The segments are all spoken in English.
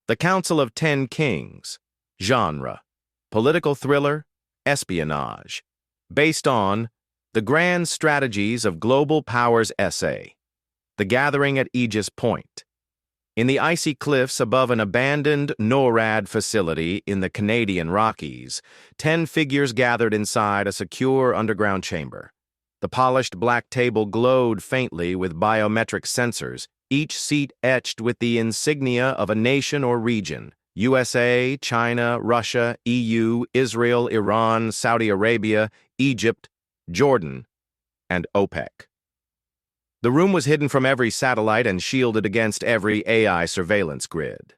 The Council of Ten Kings. Genre: political thriller, espionage. Based on The Grand Strategies of Global Powers essay. The Gathering at Aegis Point. In the icy cliffs above an abandoned NORAD facility in the Canadian Rockies, 10 figures gathered inside a secure underground chamber. The polished black table glowed faintly with biometric sensors, each seat etched with the insignia of a nation or region: USA, China, Russia, EU, Israel, Iran, Saudi Arabia, Egypt, Jordan, and OPEC. The room was hidden from every satellite and shielded against every AI surveillance grid.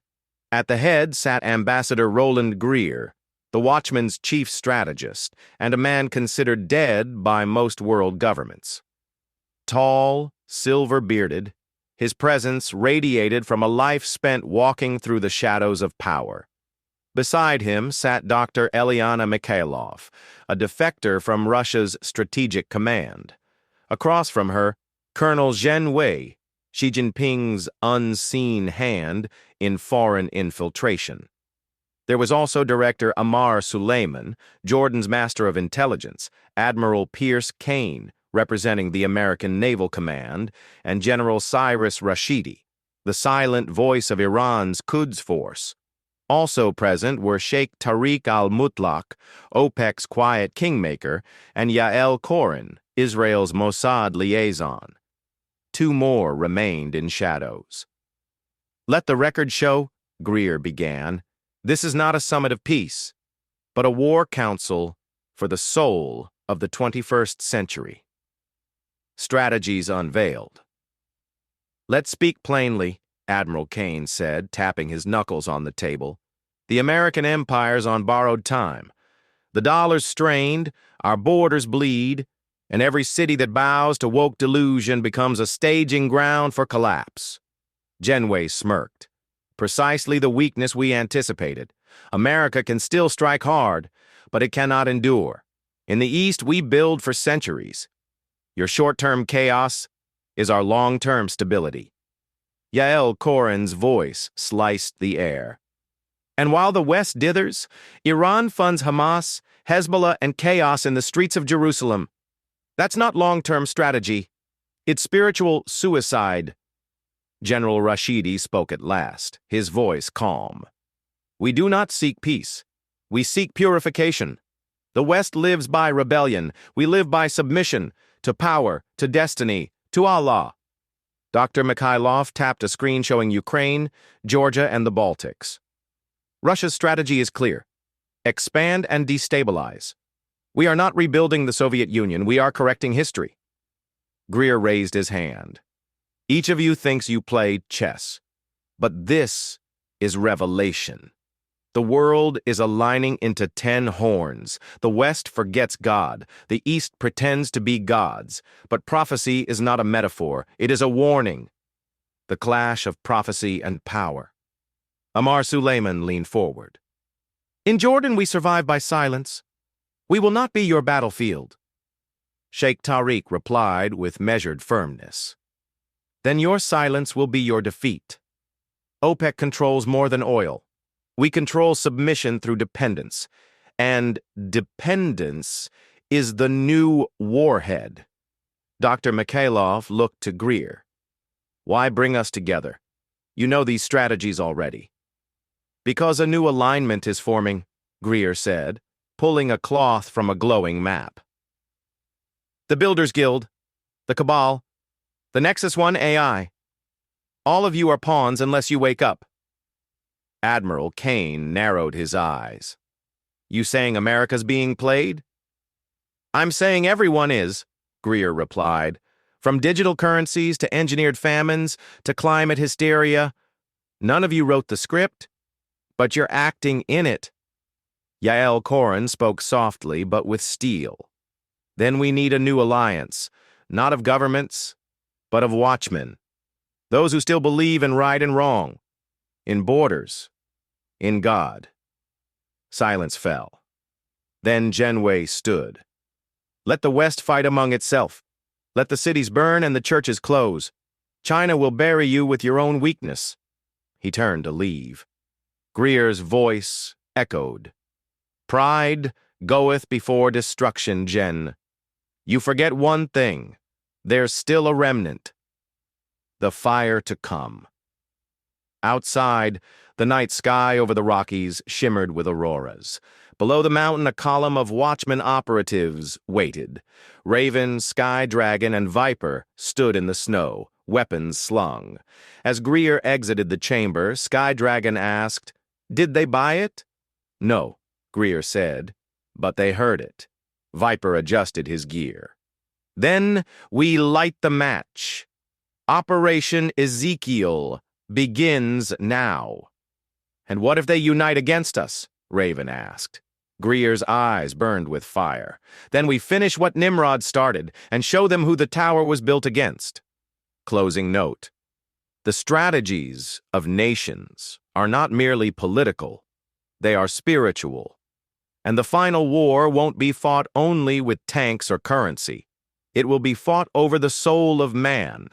At the head sat Ambassador Roland Grier, the Watchmen's chief strategist, and a man considered dead by most world governments. Tall, silver-bearded, his presence radiated from a life spent walking through the shadows of power. Beside him sat Dr. Eliana Mikhailov, a defector from Russia's strategic command. Across from her, Colonel Zhen Wei, Xi Jinping's unseen hand in foreign infiltration. There was also Director Amar Suleiman, Jordan's Master of Intelligence, Admiral Pierce Kane, representing the American Naval Command, and General Cyrus Rashidi, the silent voice of Iran's Quds force. Also present were Sheikh Tariq al-Mutlaq, OPEC's quiet kingmaker, and Yael Koren, Israel's Mossad liaison. 2 more remained in shadows. "Let the record show," Grier began, "this is not a summit of peace, but a war council for the soul of the 21st century." Strategies unveiled. "Let's speak plainly," Admiral Kane said, tapping his knuckles on the table. "The American empire's on borrowed time. The dollar's strained, our borders bleed, and every city that bows to woke delusion becomes a staging ground for collapse." Zhen Wei smirked. "Precisely the weakness we anticipated. America can still strike hard, but it cannot endure. In the East, we build for centuries. Your short-term chaos is our long-term stability." Yael Koren's voice sliced the air. "And while the West dithers, Iran funds Hamas, Hezbollah, and chaos in the streets of Jerusalem. That's not long-term strategy. It's spiritual suicide." General Rashidi spoke at last, his voice calm. "We do not seek peace. We seek purification. The West lives by rebellion. We live by submission, to power, to destiny, to Allah." Dr. Mikhailov tapped a screen showing Ukraine, Georgia, and the Baltics. "Russia's strategy is clear. Expand and destabilize. We are not rebuilding the Soviet Union, we are correcting history." Grier raised his hand. "Each of you thinks you played chess, but this is revelation. The world is aligning into 10 horns. The West forgets God. The East pretends to be gods. But prophecy is not a metaphor. It is a warning. The clash of prophecy and power." Amar Suleiman leaned forward. "In Jordan, we survive by silence. We will not be your battlefield." Sheikh Tariq replied with measured firmness. "Then your silence will be your defeat. OPEC controls more than oil. We control submission through dependence. And dependence is the new warhead." Dr. Mikhailov looked to Grier. "Why bring us together? You know these strategies already." "Because a new alignment is forming," Grier said, pulling a cloth from a glowing map. "The Builders Guild, the Cabal, the Nexus 1 AI. All of you are pawns unless you wake up." Admiral Kane narrowed his eyes. "You saying America's being played?" "I'm saying everyone is," Grier replied. "From digital currencies to engineered famines to climate hysteria. None of you wrote the script, but you're acting in it." Yael Koren spoke softly but with steel. "Then we need a new alliance, not of governments, but of watchmen. Those who still believe in right and wrong, in borders, in God." Silence fell. Then Zhen Wei stood. "Let the West fight among itself. Let the cities burn and the churches close. China will bury you with your own weakness." He turned to leave. Grier's voice echoed. Pride goeth before destruction, Zhen. You forget one thing. There's still a remnant. The fire to come. Outside, the night sky over the Rockies shimmered with auroras. Below the mountain, a column of Watchmen operatives waited. Raven, Sky Dragon, and Viper stood in the snow, weapons slung. As Grier exited the chamber, Sky Dragon asked, "Did they buy it?" "No," Grier said, "but they heard it." Viper adjusted his gear. "Then we light the match. Operation Ezekiel begins now." "And what if they unite against us?" Raven asked. Grier's eyes burned with fire. "Then we finish what Nimrod started and show them who the tower was built against." Closing note. The strategies of nations are not merely political, they are spiritual. And the final war won't be fought only with tanks or currency. It will be fought over the soul of man.